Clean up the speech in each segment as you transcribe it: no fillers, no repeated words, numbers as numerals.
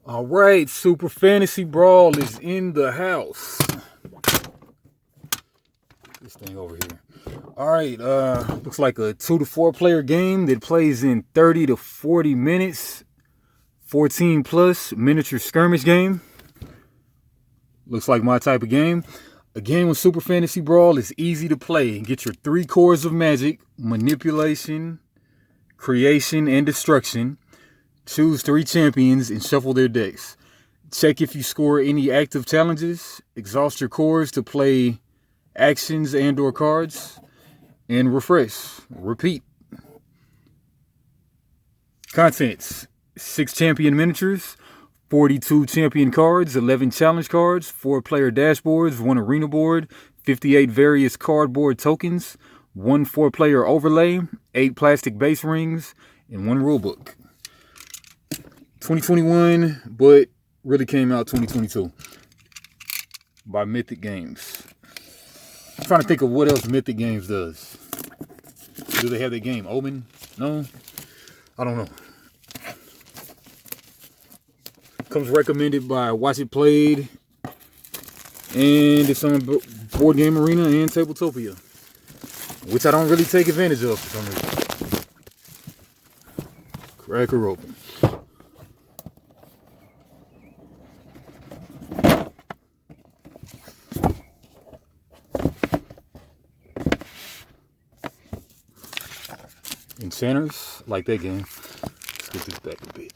All right, Super Fantasy Brawl is in the house. This thing over here. All right, looks like a 2 to 4 player game that plays in 30 to 40 minutes. 14 plus miniature skirmish game. Looks like my type of game. A game with Super Fantasy Brawl is easy to play. Get your 3 cores of magic, manipulation, creation, and destruction. Choose 3 champions and shuffle their decks. Check if you score any active challenges. Exhaust your cores to play actions and or cards. And refresh. Repeat. Contents. 6 champion miniatures. 42 champion cards. 11 challenge cards. 4 player dashboards. 1 arena board. 58 various cardboard tokens. 1 4-player overlay. 8 plastic base rings. And 1 rulebook. 2021, but really came out 2022 by Mythic Games. I'm trying to think of what else Mythic Games does. Do they have that game Omen? No? I don't know. Comes recommended by Watch It Played, and it's on Board Game Arena and Tabletopia, which I don't really take advantage of for some reason. Crack her open. Enchanters, like that game. Let's get this back a bit.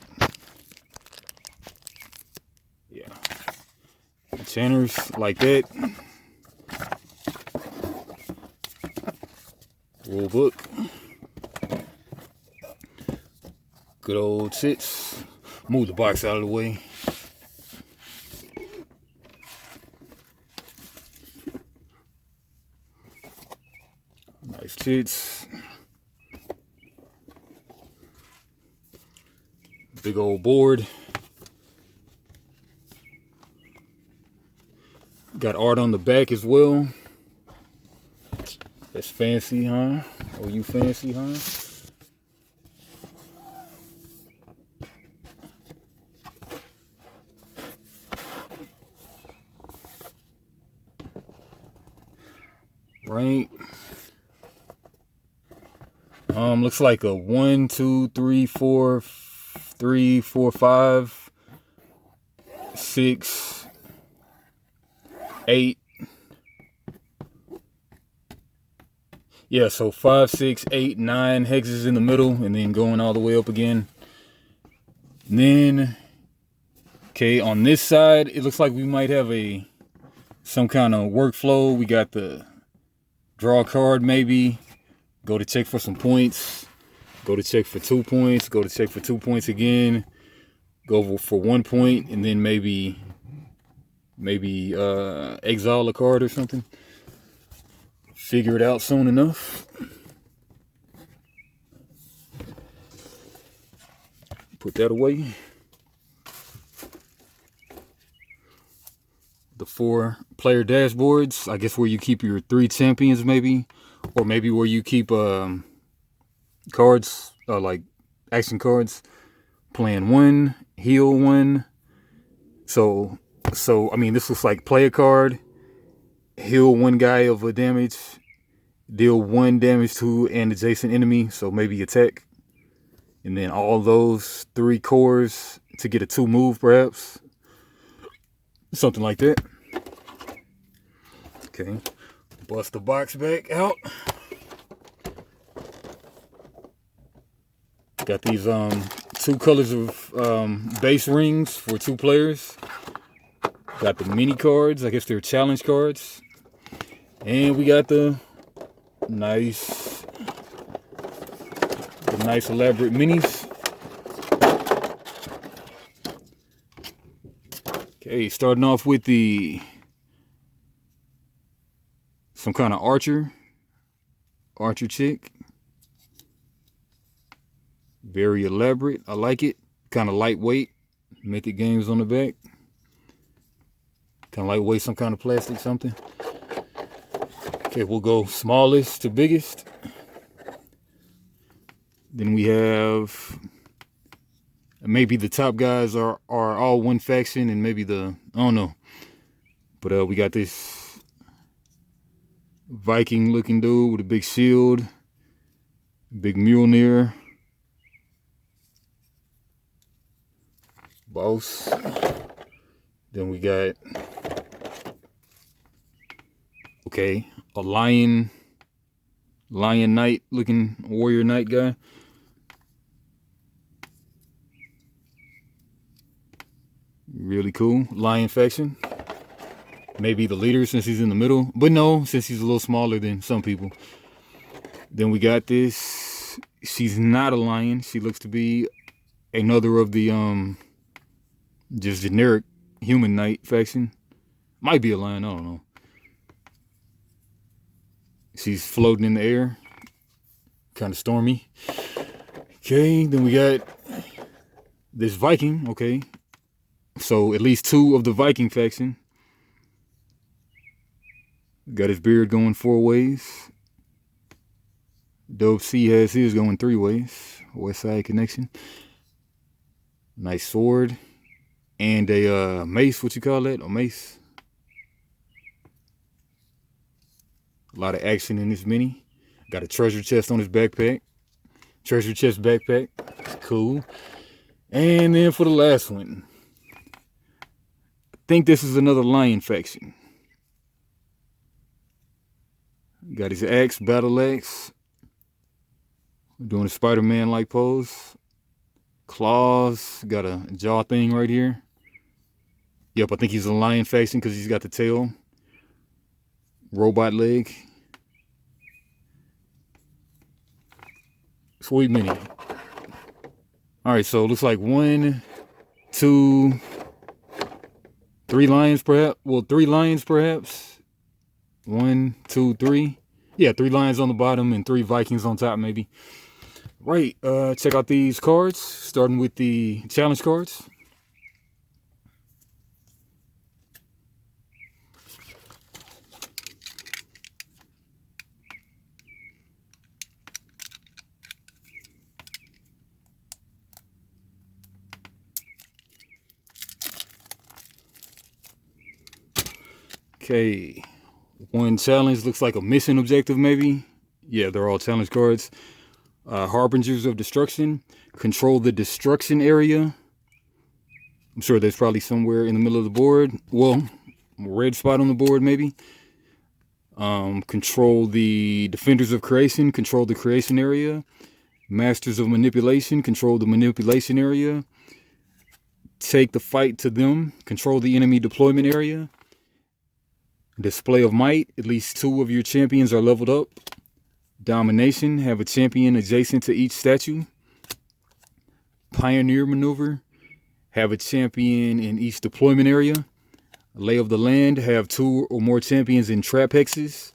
Yeah. Enchanters, like that. Rulebook. Good old chits. Move the box out of the way. Nice chits. Big old board. Got art on the back as well. That's fancy, huh? Oh, you fancy, huh? Right. Looks like a 1, 2, 3, 4, 3, 4, 5, 6, 8. Yeah, so 5, 6, 8, 9 hexes in the middle, and then going all the way up again. And then, okay, on this side, it looks like we might have some kind of workflow. We got the draw a card, maybe. Go to check for some points. Go to check for 2 points. Go to check for 2 points again. Go for 1 point, and then maybe exile a card or something. Figure it out soon enough. Put that away. The 4 player dashboards, I guess where you keep your 3 champions maybe, or maybe where you keep cards, like action cards. Plan 1, heal 1. So I mean, this looks like play a card, heal 1 guy of a damage, deal 1 damage to an adjacent enemy, so maybe attack. And then all those 3 cores to get a 2 move, perhaps. Something like that. Okay. Bust the box back out. Got these 2 colors of base rings for 2 players. Got the mini cards. I guess they're challenge cards. And we got the nice elaborate minis. Okay, starting off with some kind of archer chick. Very elaborate. I like it. Kind of lightweight. Mythic Games on the back. Kind of lightweight, some kind of plastic, something. Okay, we'll go smallest to biggest. Then we have Maybe the top guys are all one faction, and maybe I don't know. But we got this Viking looking dude with a big shield, big Mjolnir, boss. Then we got, okay, a lion knight looking warrior knight guy. Really cool. Lion faction. Maybe the leader since he's in the middle. But no, since he's a little smaller than some people. Then we got this. She's not a lion. She looks to be another of the just generic human knight faction. Might be a lion, I don't know. She's floating in the air. Kind of stormy. Okay, then we got this Viking, okay. So at least 2 of the Viking faction. Got his beard going 4 ways. Dope C has his going 3 ways. West Side connection. Nice sword. And a mace, what you call that? A mace. A lot of action in this mini. Got a treasure chest on his backpack. Treasure chest backpack. Cool. And then for the last one. I think this is another lion faction. Got his axe, battle axe. Doing a Spider-Man like pose. Claws. Got a jaw thing right here. Yep, I think he's a lion faction because he's got the tail. Robot leg. Sweet mini. Alright, so it looks like 1, 2, 3 lions perhaps. Well, 3 lions perhaps. 1, 2, 3. Yeah, 3 lions on the bottom and 3 Vikings on top maybe. Right, check out these cards. Starting with the challenge cards. Okay, 1 challenge looks like a mission objective maybe. Yeah, they're all challenge cards. Harbingers of Destruction. Control the destruction area. I'm sure there's probably somewhere in the middle of the board. Well, red spot on the board maybe. Control the Defenders of Creation. Control the creation area. Masters of Manipulation. Control the manipulation area. Take the fight to them. Control the enemy deployment area. Display of Might. At least 2 of your champions are leveled up. Domination. Have a champion adjacent to each statue. Pioneer Maneuver. Have a champion in each deployment area. Lay of the Land. Have 2 or more champions in trap hexes.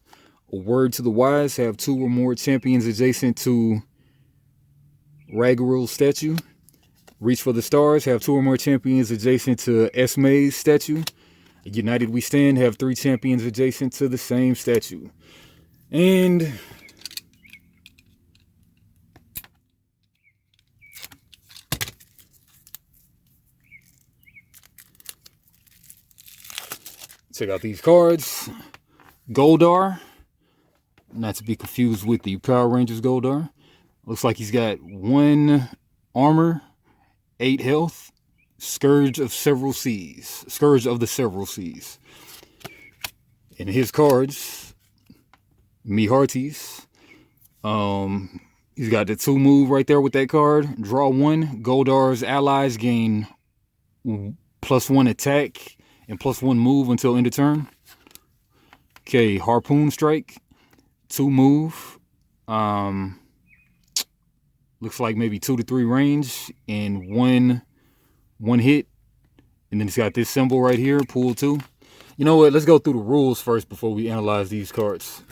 A Word to the Wise. Have 2 or more champions adjacent to Ragnarul's statue. Reach for the Stars. Have 2 or more champions adjacent to Esme's statue. United We Stand. Have 3 champions adjacent to the same statue. And check out these cards. Goldar. Not to be confused with the Power Rangers Goldar. Looks like he's got 1 armor, 8 health. Scourge of Several Seas. Scourge of the Several Seas. And his cards, me hearties. He's got the 2 move right there with that card. Draw 1. Goldar's allies gain +1 attack and +1 move until end of turn. Okay, Harpoon Strike. 2 move. Looks like maybe 2 to 3 range and 1 hit. And then it's got this symbol right here, pool 2. You know what? Let's go through the rules first before we analyze these cards.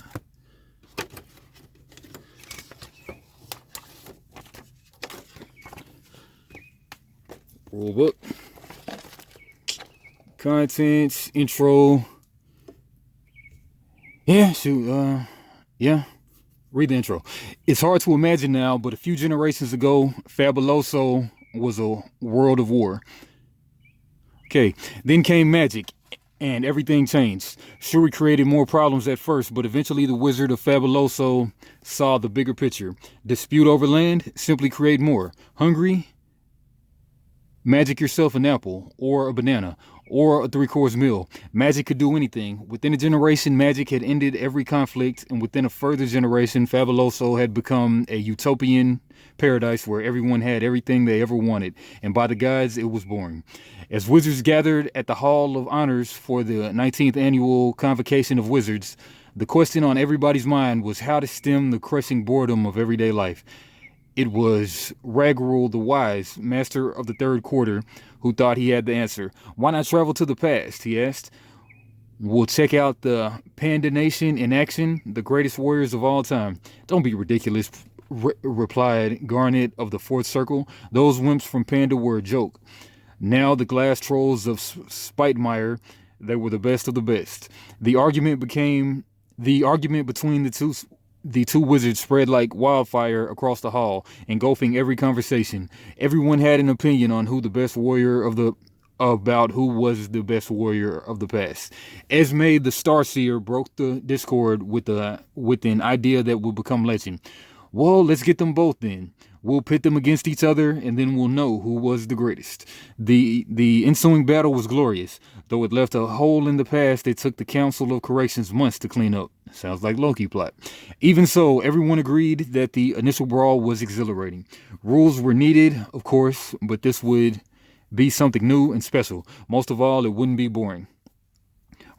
Rulebook. Contents, intro. Yeah, shoot, yeah. Read the intro. It's hard to imagine now, but a few generations ago, Fabuloso was a world of war. Okay, then came Magic, and everything changed. Sure, we created more problems at first, but eventually the Wizard of Fabuloso saw the bigger picture. Dispute over land, simply create more. Hungry? Magic yourself an apple, or a banana, or a 3-course meal. Magic could do anything. Within a generation, Magic had ended every conflict, and within a further generation, Fabuloso had become a utopian paradise where everyone had everything they ever wanted, and by the gods, it was boring. As wizards gathered at the Hall of Honors for the 19th annual Convocation of Wizards, the question on everybody's mind was how to stem the crushing boredom of everyday life. It was Ragrul the Wise, master of the third quarter, who thought he had the answer. Why not travel to the past, he asked. We'll check out the Panda Nation in action, the greatest warriors of all time. Don't be ridiculous, replied Garnet of the Fourth Circle. Those wimps from Panda were a joke. Now the glass trolls of Spitemeyer, they were the best of the best. The argument between the two wizards spread like wildfire across the hall, engulfing every conversation. Everyone had an opinion on who was the best warrior of the past. Esme the Starseer broke the discord with an idea that would become legend. Well, let's get them both then. We'll pit them against each other, and then we'll know who was the greatest. The ensuing battle was glorious. Though it left a hole in the past, it took the Council of Corrections months to clean up. Sounds like Loki plot. Even so, everyone agreed that the initial brawl was exhilarating. Rules were needed, of course, but this would be something new and special. Most of all, it wouldn't be boring.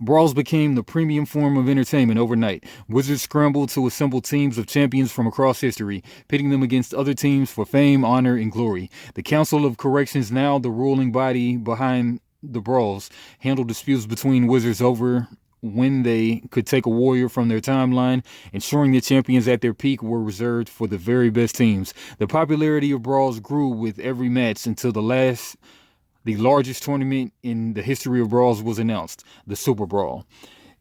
Brawls became the premium form of entertainment overnight. Wizards scrambled to assemble teams of champions from across history, pitting them against other teams for fame, honor, and glory. The Council of Corrections, now the ruling body behind the brawls, handled disputes between wizards over when they could take a warrior from their timeline, ensuring the champions at their peak were reserved for the very best teams. The popularity of brawls grew with every match until the largest tournament in the history of brawls was announced, the Super Brawl.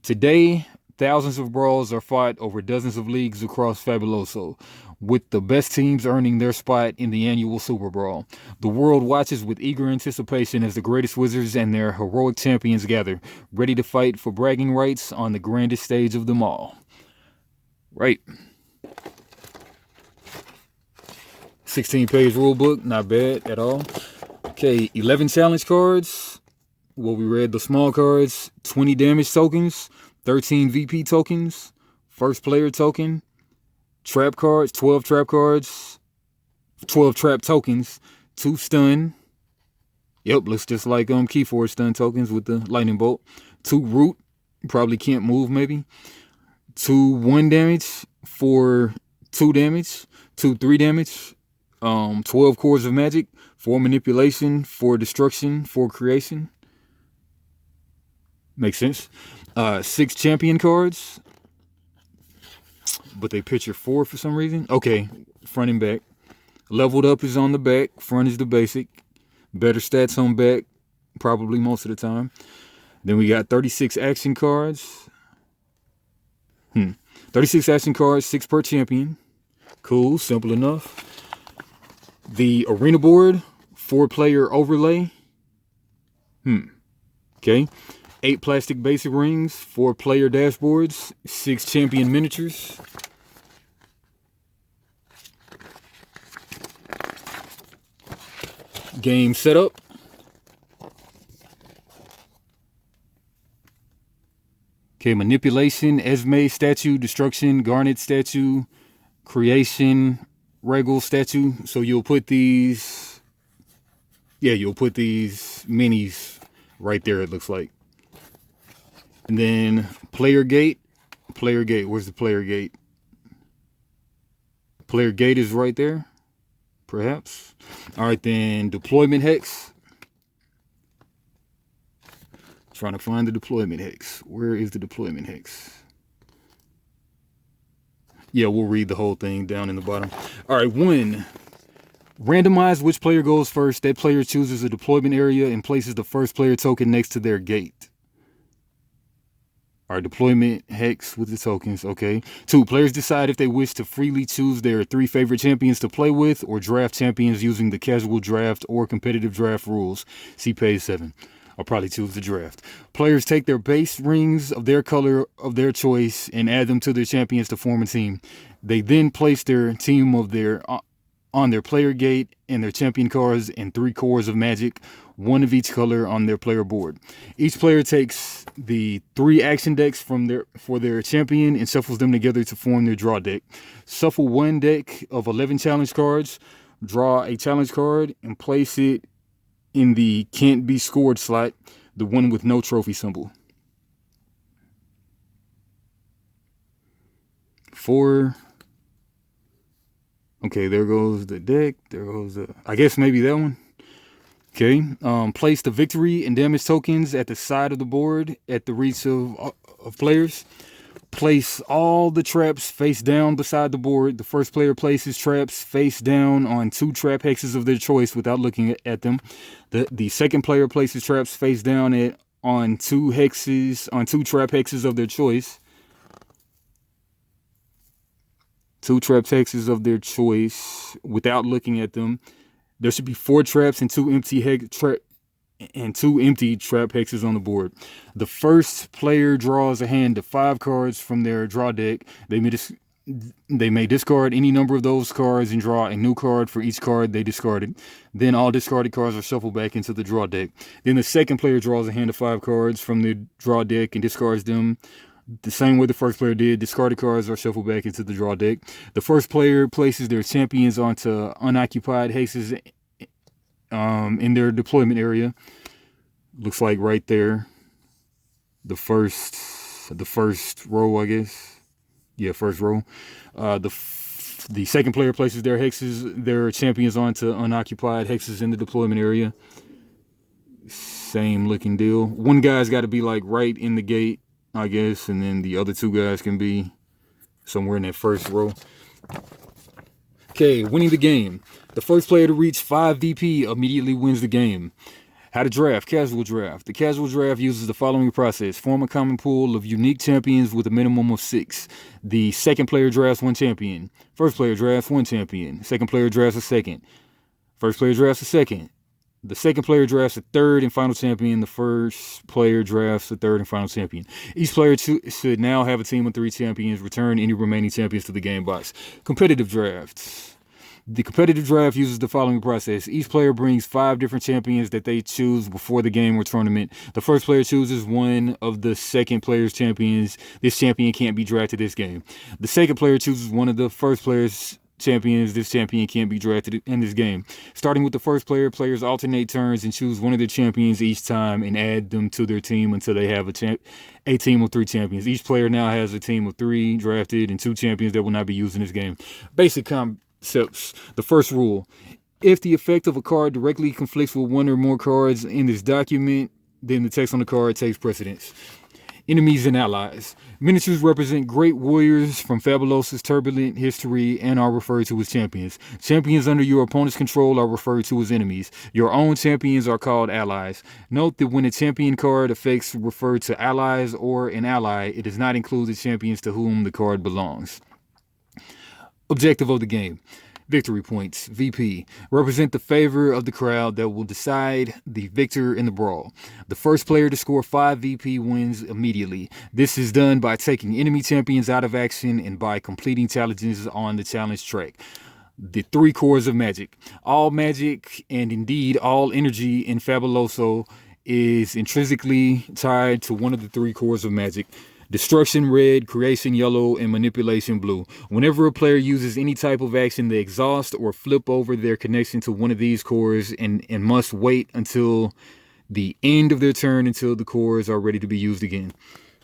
Today, thousands of brawls are fought over dozens of leagues across Fabuloso, with the best teams earning their spot in the annual Super Brawl. The world watches with eager anticipation as the greatest wizards and their heroic champions gather, ready to fight for bragging rights on the grandest stage of them all. Right. 16-page rulebook, not bad at all. Okay, 11 challenge cards. Well, we read the small cards, 20 damage tokens, 13 VP tokens, first player token, trap cards, 12 trap cards, 12 trap tokens, 2 stun. Yep, looks just like Keyforge stun tokens with the lightning bolt. 2 root, probably can't move maybe. 2 1 damage for 2 damage, 2 3 damage. 12 Chords of Magic, 4 manipulation, 4 destruction, 4 creation. Makes sense. 6 champion cards, but they picture 4 for some reason. Okay, front and back. Leveled up is on the back. Front is the basic. Better stats on back, probably most of the time. Then we got 36 action cards. 36 action cards, 6 per champion. Cool, simple enough. The arena board, 4-player overlay. Okay. 8 plastic basic rings, 4-player dashboards, 6 champion miniatures. Game setup. Okay, manipulation, Esme statue, destruction, Garnet statue, creation, Regal statue. So you'll put these, you'll put these minis right there, it looks like. And then player gate, where's the player gate? Player gate is right there, perhaps. All right, then deployment hex. Trying to find the deployment hex. Where is the deployment hex? Yeah, we'll read the whole thing down in the bottom. All right, 1. Randomize which player goes first. That player chooses a deployment area and places the first player token next to their gate. Our deployment hex with the tokens. Okay. 2. Players decide if they wish to freely choose their 3 favorite champions to play with or draft champions using the casual draft or competitive draft rules. See page 7. I'll probably choose the draft. Players take their base rings of their color of their choice and add them to their champions to form a team. They then place their team of their on their player gate and their champion cards in 3 cores of magic, 1 of each color on their player board. Each player takes the 3 action decks for their champion and shuffles them together to form their draw deck. Shuffle 1 deck of 11 challenge cards, draw a challenge card, and place it in the can't be scored slot, the one with no trophy symbol. 4. Okay, there goes the deck. There goes the, I guess maybe that one. Okay, place the victory and damage tokens at the side of the board at the reach of players. Place all the traps face down beside the board. The first player places traps face down on 2 trap hexes of their choice without looking at them. The second player places traps face down on 2 trap hexes of their choice. 2 trap hexes of their choice without looking at them. There should be 4 traps and 2 empty trap hexes on the board. The first player draws a hand of 5 cards from their draw deck. They may discard any number of those cards and draw a new card for each card they discarded. Then all discarded cards are shuffled back into the draw deck. Then the second player draws a hand of 5 cards from the draw deck and discards them the same way the first player did. Discarded cards are shuffled back into the draw deck. The first player places their champions onto unoccupied hexes in their deployment area. Looks like right there. The first row, I guess. Yeah, first row. The second player places their champions onto unoccupied hexes in the deployment area. Same looking deal. One guy's got to be like right in the gate, I guess, and then the other 2 guys can be somewhere in that first row. Okay, winning the game. The first player to reach 5 VP immediately wins the game. How to draft. Casual draft. The casual draft uses the following process. Form a common pool of unique champions with a minimum of 6. The second player drafts 1 champion. First player drafts 1 champion. Second player drafts a second. First player drafts a second. The second player drafts a third and final champion. The first player drafts a third and final champion. Each player should now have a team of 3 champions. Return any remaining champions to the game box. Competitive drafts. The competitive draft uses the following process. Each player brings 5 different champions that they choose before the game or tournament. The first player chooses one of the second player's champions. This champion can't be drafted this game. The second player chooses one of the first player's champions. This champion can't be drafted in this game. Starting with the first player, players alternate turns and choose one of their champions each time and add them to their team until they have a team of 3 champions. Each player now has a team of 3 drafted and 2 champions that will not be used in this game. Basic concepts. The first rule: if the effect of a card directly conflicts with 1 or more cards in this document, then the text on the card takes precedence. Enemies and allies. Miniatures represent great warriors from Fabulosa's turbulent history and are referred to as champions. Champions under your opponent's control are referred to as enemies. Your own champions are called allies. Note that when a champion card effects refer to allies or an ally, it does not include the champions to whom the card belongs. Objective of the game. Victory points, VP, represent the favor of the crowd that will decide the victor in the brawl. The first player to score 5 VP wins immediately. This is done by taking enemy champions out of action and by completing challenges on the challenge track. The 3 cores of magic. All magic, and indeed all energy in Fabuloso, is intrinsically tied to one of the 3 cores of magic. Destruction red, creation yellow, and manipulation blue. Whenever a player uses any type of action, they exhaust or flip over their connection to one of these cores and must wait until the end of their turn until the cores are ready to be used again.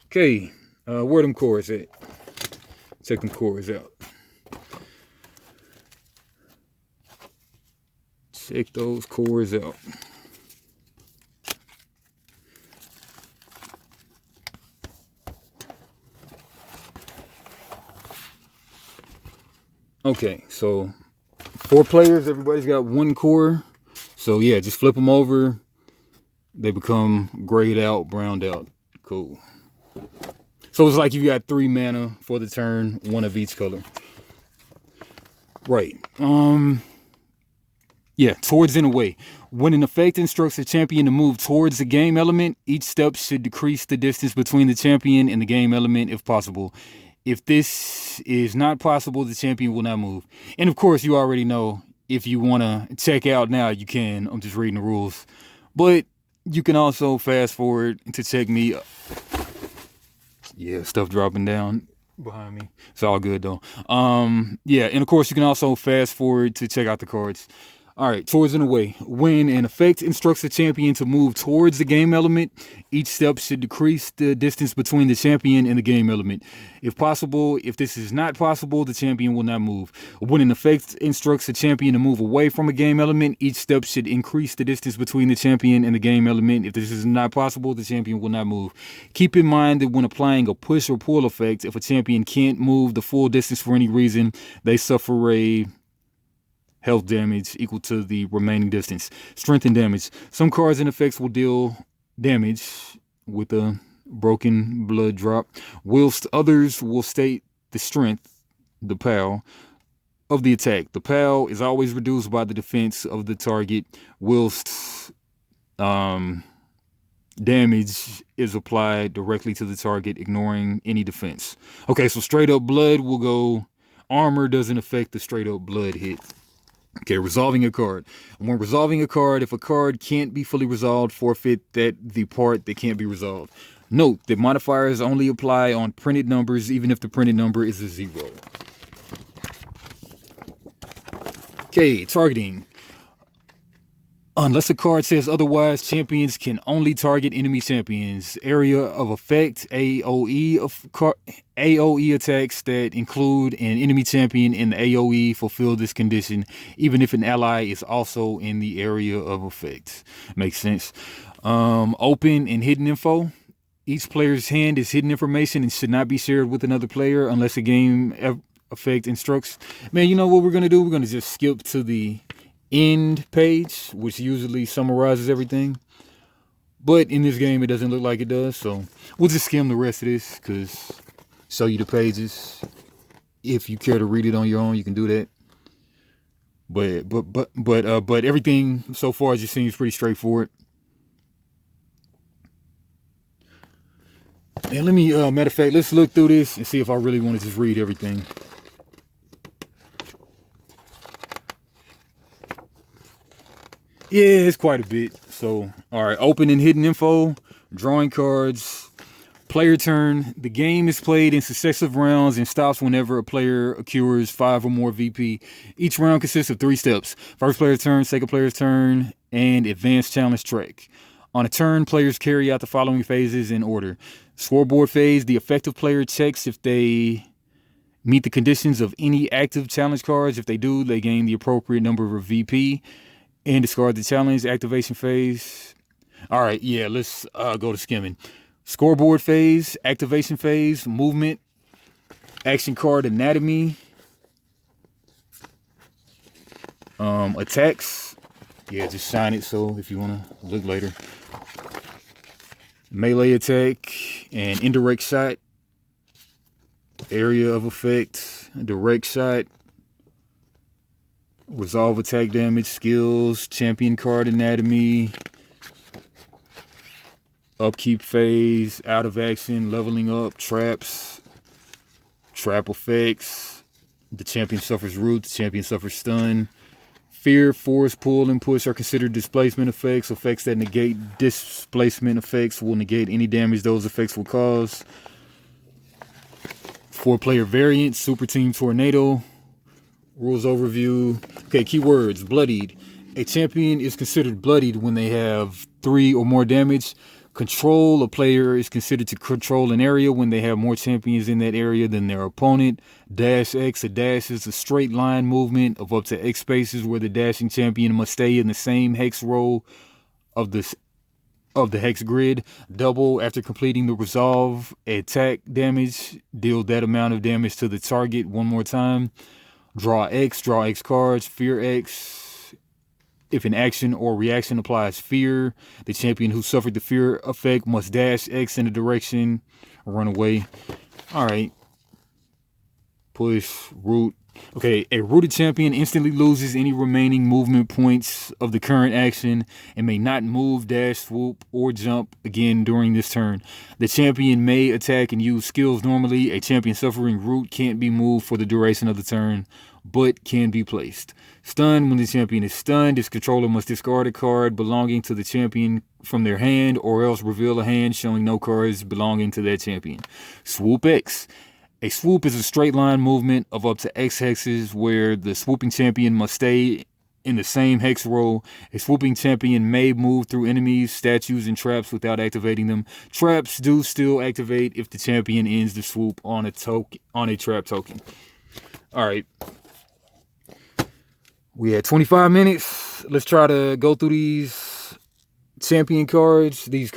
Okay, where them cores at? Check them cores out. Check those cores out. Okay, so 4 players, everybody's got 1 core. So yeah, just flip them over. They become grayed out, browned out. Cool. So it's like you got 3 mana for the turn, 1 of each color. Right. Yeah, towards in a way. When an effect instructs a champion to move towards the game element, each step should decrease the distance between the champion and the game element if possible. If this is not possible, the champion will not move. And of course, you already know, if you want to check out now, you can. I'm just reading the rules. But you can also fast forward to check me. Yeah, stuff dropping down behind me. It's all good though. Yeah, and of course you can also fast forward to check out the cards. All right, towards in a way. When an effect instructs a champion to move towards the game element, each step should decrease the distance between the champion and the game element. If possible, if this is not possible, the champion will not move. When an effect instructs a champion to move away from a game element, each step should increase the distance between the champion and the game element. If this is not possible, the champion will not move. Keep in mind that when applying a push or pull effect, if a champion can't move the full distance for any reason, they suffer a health damage equal to the remaining distance. Strength and damage. Some cards and effects will deal damage with a broken blood drop, whilst others will state the strength, the PAL, of the attack. The PAL is always reduced by the defense of the target, whilst damage is applied directly to the target, ignoring any defense. Okay, so straight up blood will go. Armor doesn't affect the straight up blood hit. Okay, resolving a card. When resolving a card, if a card can't be fully resolved, forfeit the part that can't be resolved. Note that modifiers only apply on printed numbers, even if the printed number is a 0. Okay, targeting. Unless a card says otherwise, champions can only target enemy champions. Area of effect, AoE AoE attacks that include an enemy champion in the AoE fulfill this condition, even if an ally is also in the area of effect. Makes sense. Open and hidden info. Each player's hand is hidden information and should not be shared with another player unless a game effect instructs. Man, you know what we're going to do? We're going to just skip to the end page, which usually summarizes everything. But in this game, it doesn't look like it does. So we'll just skim the rest of this because show you the pages. If you care to read it on your own, you can do that. But everything so far just seems pretty straightforward. And let me, matter of fact, let's look through this and see if I really want to just read everything. Yeah, it's quite a bit. So, all right, open and hidden info, drawing cards, player turn. The game is played in successive rounds and stops whenever a player accrues 5 or more VP. Each round consists of 3 steps. First player's turn, second player's turn, and advanced challenge track. On a turn, players carry out the following phases in order. Scoreboard phase, the effective player checks if they meet the conditions of any active challenge cards. If they do, they gain the appropriate number of VP and discard the challenge. Activation phase. All right, yeah, let's go to skimming. Scoreboard phase, activation phase, movement, action card anatomy, attacks. Yeah, just shine it so if you want to look later. Melee attack and indirect shot. Area of effect, direct shot. Resolve attack damage, skills, champion card anatomy, upkeep phase, out of action, leveling up, traps, trap effects, the champion suffers root, the champion suffers stun. Fear, force, pull, and push are considered displacement effects. Effects that negate displacement effects will negate any damage those effects will cause. 4-player variant, Super Team Tornado. Rules overview. Okay, keywords. Bloodied. A champion is considered bloodied when they have 3 or more damage. Control. A player is considered to control an area when they have more champions in that area than their opponent. Dash X. A dash is a straight line movement of up to X spaces where the dashing champion must stay in the same hex row of the hex grid. Double, after completing the resolve attack damage, deal that amount of damage to the target one more time. Draw X cards. Fear X. If an action or reaction applies fear, the champion who suffered the fear effect must dash X in the direction run away. All right. Push, root. Okay, a rooted champion instantly loses any remaining movement points of the current action and may not move, dash, swoop, or jump again during this turn. The champion may attack and use skills normally. A champion suffering root can't be moved for the duration of the turn, but can be placed. Stun. When the champion is stunned, its controller must discard a card belonging to the champion from their hand, or else reveal a hand showing no cards belonging to that champion. Swoop X. A swoop is a straight line movement of up to X hexes where the swooping champion must stay in the same hex row. A swooping champion may move through enemies, statues, and traps without activating them. Traps do still activate if the champion ends the swoop on a trap token. All right. We had 25 minutes. Let's try to go through these champion cards, these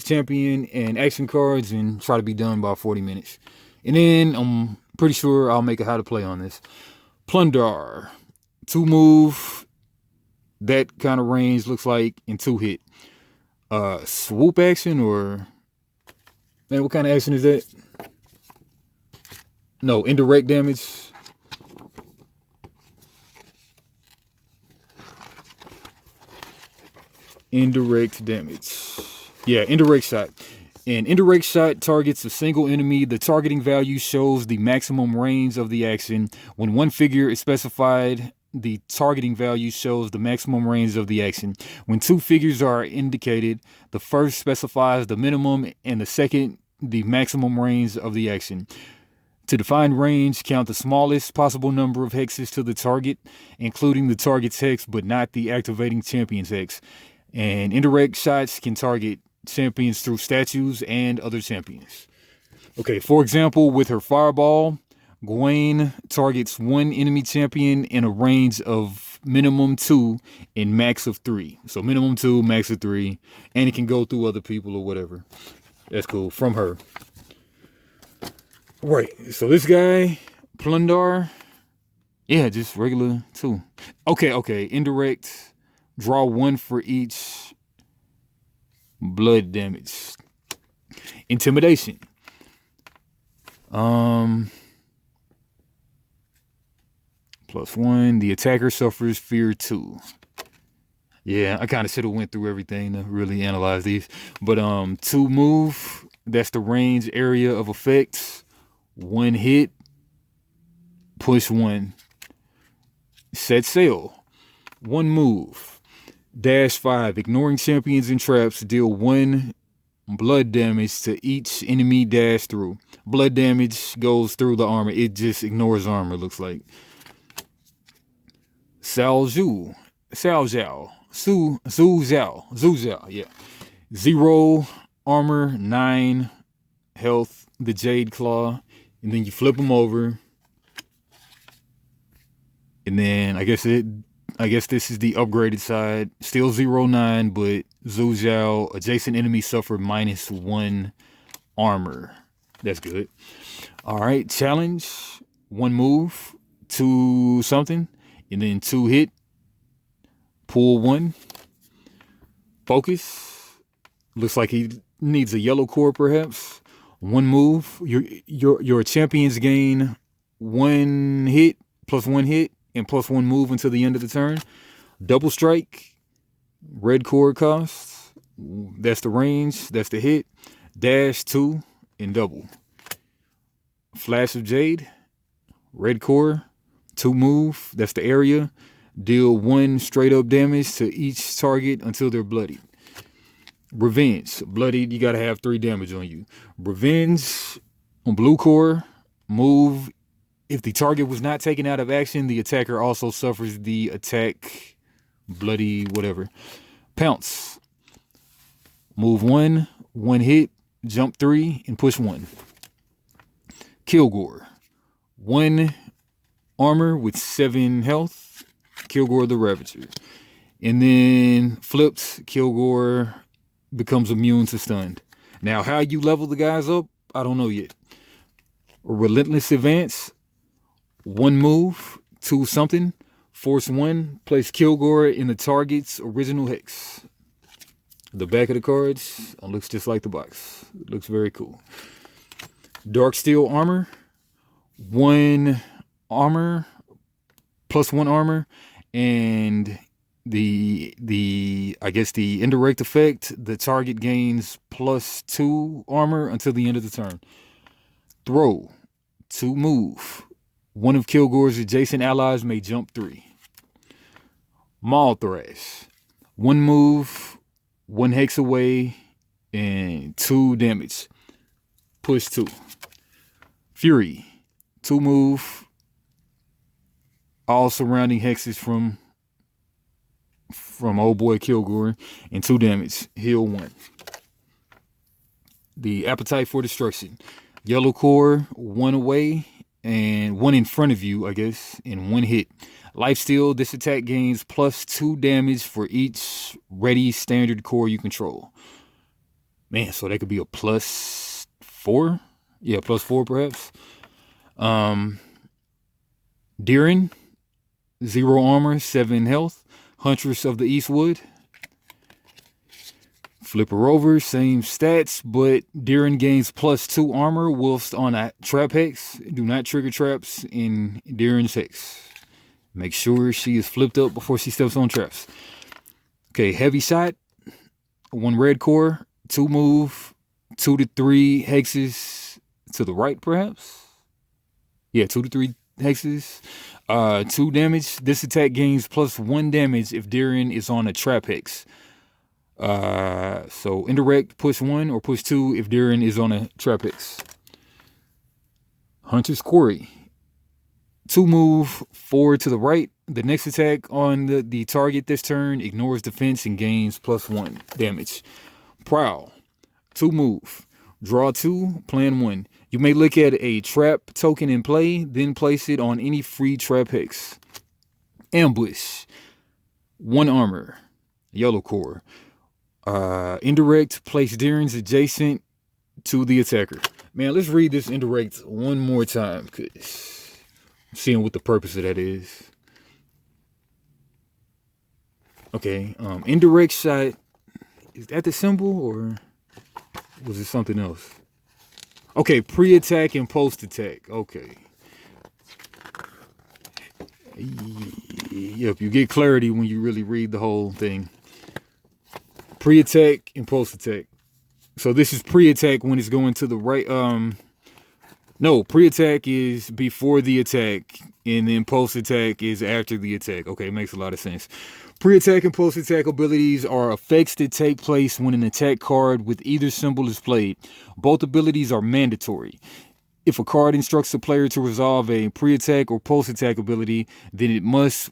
champion and action cards, and try to be done by 40 minutes. And then I'm pretty sure I'll make a how to play on this. Plunder. 2 move. That kind of range looks like, and 2 hit. Swoop action, or man, what kind of action is that? No, indirect damage. Indirect damage. Yeah, indirect shot. An indirect shot targets a single enemy. The targeting value shows the maximum range of the action. When one figure is specified, the targeting value shows the maximum range of the action. When 2 figures are indicated, the first specifies the minimum and the second the maximum range of the action. To define range, count the smallest possible number of hexes to the target, including the target's hex, but not the activating champion's hex. And indirect shots can target champions through statues and other champions. Okay, for example, with her fireball, Gwen targets 1 enemy champion in a range of minimum 2 and max of 3. So minimum 2, max of 3, and it can go through other people or whatever. That's cool. From her. Right. So this guy, Plunder, yeah, just regular 2. Okay. Indirect. Draw 1 for each blood damage. Intimidation. +1. The attacker suffers fear 2. Yeah, I kind of should have went through everything to really analyze these. But 2 move. That's the range area of effects. 1 hit. Push 1. Set sail. 1 move. -5. Ignoring champions and traps, deal 1 blood damage to each enemy dash through. Blood damage goes through the armor. It just ignores armor, looks like. Zhao, yeah. 0 armor, 9 health, the Jade Claw. And then you flip them over. And then I guess this is the upgraded side. Still 0-9, but Zhu Zhao, adjacent enemies suffer -1 armor. That's good. All right, challenge. 1 move, 2 something, and then 2 hit. Pull 1. Focus. Looks like he needs a yellow core, perhaps. 1 move. Your champions gain 1 hit, +1 hit, and +1 move until the end of the turn. Double strike. Red core cost. That's the range. That's the hit. -2 and double. Flash of Jade. Red core. 2 move. That's the area. Deal 1 straight up damage to each target until they're bloodied. Revenge. Bloodied, you gotta have 3 damage on you. Revenge on blue core. Move. If the target was not taken out of action, the attacker also suffers the attack, bloody, whatever. Pounce. Move 1, 1 hit, jump 3, and push 1. Kilgore. 1 armor with 7 health. Kilgore the Ravager. And then flipped, Kilgore becomes immune to stunned. Now, how you level the guys up, I don't know yet. Relentless Advance. 1 move, 2 something, force 1, place Kilgore in the target's original hex. The back of the cards looks just like the box. It looks very cool. Dark Steel armor, 1 armor, +1 armor, and the I guess the indirect effect, the target gains +2 armor until the end of the turn. Throw, 2 move. One of Kilgore's adjacent allies may jump 3. Maul Thrash, 1 move, 1 hex away, and 2 damage. Push 2. Fury, 2 move, all surrounding hexes from old boy Kilgore, and 2 damage. Heal 1. The Appetite for Destruction, yellow core, 1 away and 1 in front of you, I guess, and 1 hit. Lifesteal, this attack gains +2 damage for each ready standard core you control. Man, so that could be a +4? Yeah, +4 perhaps. Deeren, 0 armor, 7 health. Huntress of the Eastwood. Flip her over, same stats, but Deeren gains +2 armor whilst on a trap hex. Do not trigger traps in Deeren's hex. Make sure she is flipped up before she steps on traps. Okay, Heavy Shot, 1 red core, 2 move, 2 to 3 hexes to the right, perhaps. Yeah, 2 to 3 hexes. 2 damage. This attack gains +1 damage if Deeren is on a trap hex. So indirect, push 1 or push 2 if Deeren is on a trap hex. Hunter's Quarry, 2 move, 4 to the right. The next attack on the target this turn ignores defense and gains +1 damage. Prowl, 2 move, draw 2, plan 1. You may look at a trap token in play, then place it on any free trap hex. Ambush, 1 armor, yellow core. Indirect, place Deeren's adjacent to the attacker. Man, let's read this indirect one more time, because I'm seeing what the purpose of that is. Okay, indirect shot, is that the symbol, or was it something else? Okay, pre-attack and post-attack. Okay. Yep, you get clarity when you really read the whole thing. Pre-attack and post-attack. So this is pre-attack when it's going to the right. No, pre-attack is before the attack, and then post-attack is after the attack. Okay, it makes a lot of sense. Pre-attack and post-attack abilities are effects that take place when an attack card with either symbol is played. Both abilities are mandatory. If a card instructs the player to resolve a pre-attack or post-attack ability, then it must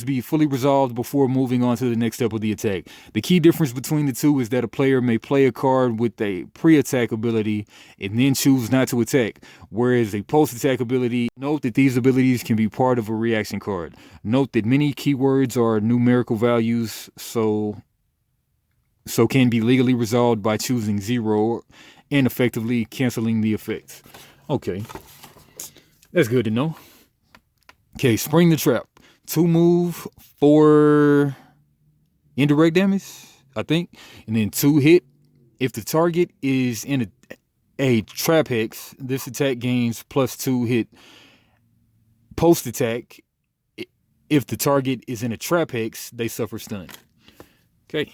be fully resolved before moving on to the next step of the attack. The key difference between the two is that a player may play a card with a pre-attack ability and then choose not to attack, whereas a post-attack ability, note that these abilities can be part of a reaction card. Note that many keywords are numerical values, so can be legally resolved by choosing 0 and effectively canceling the effect. Okay, that's good to know. Okay, Spring the Trap. 2 move, 4 indirect damage, I think, and then 2 hit. If the target is in a trap hex, this attack gains +2 hit. Post attack, if the target is in a trap hex, they suffer stun. Okay,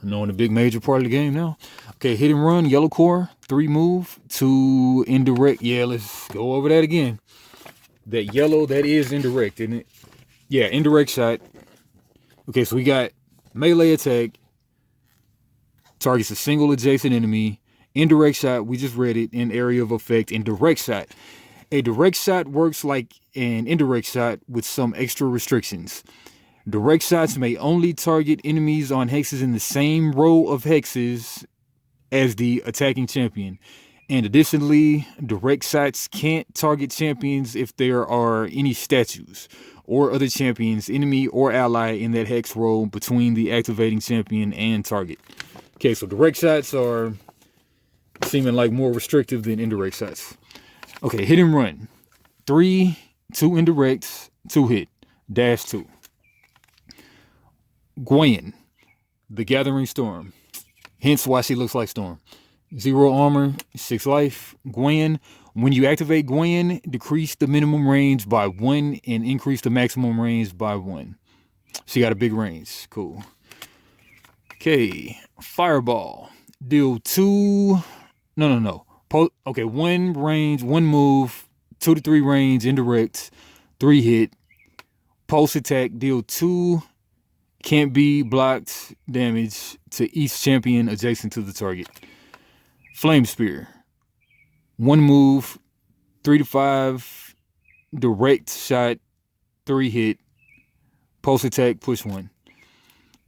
knowing the big major part of the game now. Okay, Hit and Run, yellow core, 3 move, 2 indirect. Yeah, let's go over that again. That yellow, that is indirect, isn't it? Yeah, indirect shot. Okay, so we got melee attack. Targets a single adjacent enemy. Indirect shot, we just read it, in area of effect. And direct shot. A direct shot works like an indirect shot with some extra restrictions. Direct shots may only target enemies on hexes in the same row of hexes as the attacking champion. And additionally, direct shots can't target champions if there are any statues or other champions, enemy or ally, in that hex row between the activating champion and target. Okay, so direct shots are seeming like more restrictive than indirect shots. Okay, Hit and Run. 3, 2 indirects, 2 hit, -2. Gwen, the Gathering Storm. Hence why she looks like Storm. 0 armor, 6 life. Gwen. When you activate Gwen, decrease the minimum range by 1 and increase the maximum range by 1. She got a big range. Cool. Okay. Fireball. Deal 2. No. Okay, 1 range, 1 move, 2 to 3 range, indirect, 3 hit. Pulse attack, deal 2. Can't be blocked damage to each champion adjacent to the target. Flame Spear. 1 move, 3 to 5, direct shot, 3 hit. Pulse attack, push 1.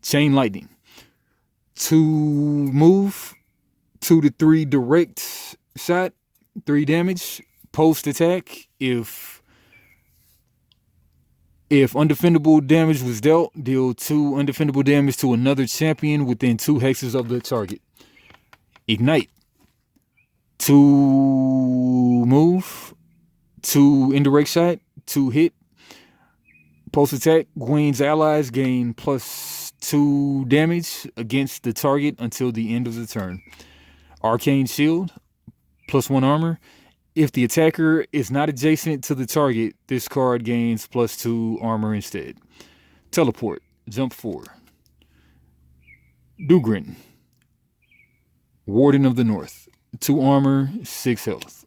Chain Lightning. 2 move, 2 to 3 direct shot, 3 damage. Post attack. If undefendable damage was dealt, deal 2 undefendable damage to another champion within 2 hexes of the target. Ignite. 2 move, 2 indirect shot, 2 hit. Post attack. Gwen's allies gain +2 damage against the target until the end of the turn. Arcane Shield. +1 armor. If the attacker is not adjacent to the target, this card gains +2 armor instead. Teleport. Jump 4. Dugrin. Warden of the North. 2 armor, 6 health.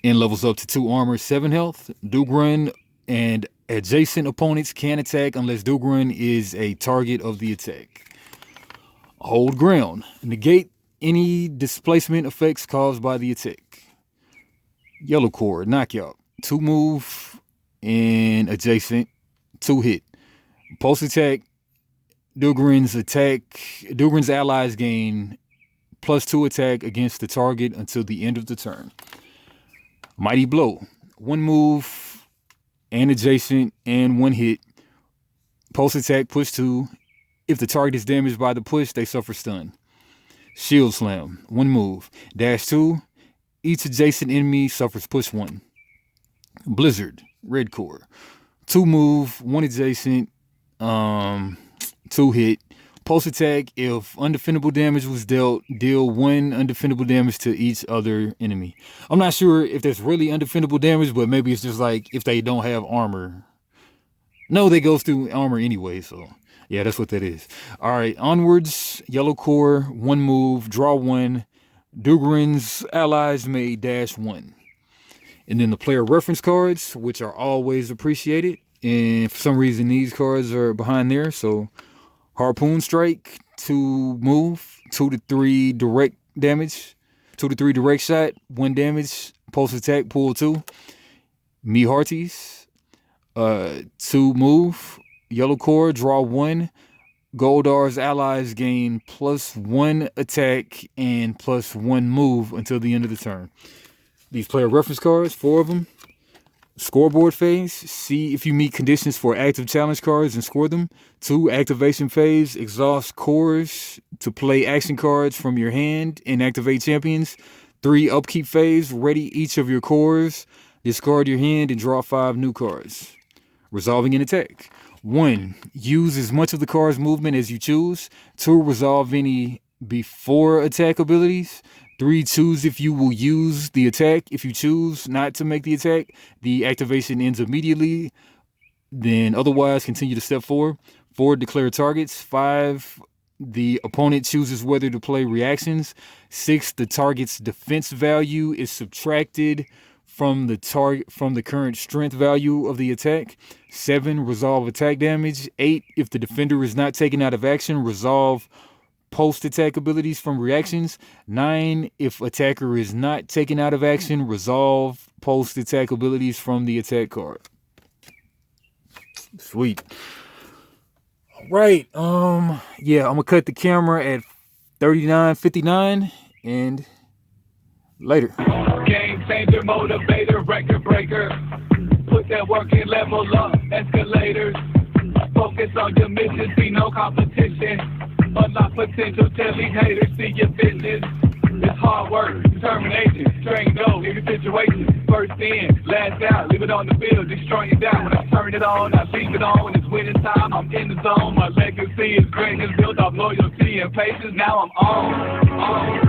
And levels up to 2 armor, 7 health. Dugrin and adjacent opponents can attack unless Dugrin is a target of the attack. Hold ground. Negate any displacement effects caused by the attack. Yellow Cord. Knockout. 2 move and adjacent, 2 hit. Pulse attack. Dugrin's allies gain +2 attack against the target until the end of the turn. Mighty Blow. 1 move and adjacent and 1 hit. Pulse attack, push 2. If the target is damaged by the push, they suffer stun. Shield Slam. 1 move. Dash 2. Each adjacent enemy suffers push 1. Blizzard. Red Core. 2 move, 1 adjacent, 2 hit. Pulse attack. If undefendable damage was dealt, deal 1 undefendable damage to each other enemy. I'm not sure if there's really undefendable damage, but maybe it's just like if they don't have armor. No, they goes through armor anyway, so yeah, that's what that is. All right, onwards. Yellow Core. 1 move, draw 1. Dugrin's allies may dash 1. And then the player reference cards, which are always appreciated. And for some reason, these cards are behind there. So Harpoon Strike, 2 move, 2 to 3 direct damage, 2 to 3 direct shot, 1 damage, pulse attack, pull 2. Me Hearties, 2 move, Yellow Core, draw 1. Goldar's allies gain +1 attack and +1 move until the end of the turn. These player reference cards, 4 of them. Scoreboard Phase. See if you meet conditions for active challenge cards and score them. 2. Activation Phase. Exhaust cores to play action cards from your hand and activate champions. 3. Upkeep Phase. Ready each of your cores. Discard your hand and draw 5 new cards. Resolving an attack. 1. Use as much of the card's movement as you choose. 2. Resolve any before attack abilities. 3. Choose if you will use the attack. If you choose not to make the attack, the activation ends immediately. Then otherwise, continue to step 4. 4. Declare targets. 5. The opponent chooses whether to play reactions. 6. The target's defense value is subtracted from the current strength value of the attack. 7. Resolve attack damage. 8. If the defender is not taken out of action, resolve post-attack abilities from reactions. 9. If attacker is not taken out of action, resolve post-attack abilities from the attack card. Sweet. All right. Yeah, I'm gonna cut the camera at 39:59 and later. Game changer, motivator, record breaker. Put that work in, level up, escalators. Focus on your mission, see no competition. Unlock potential, tell these haters, see your vision. It's hard work, determination, train go, every situation. First in, last out, leave it on the field, destroying your doubt. When I turn burn it all, not leave it all. When it's winning time, I'm in the zone. My legacy is greatness, built off loyalty and patience. Now I'm on.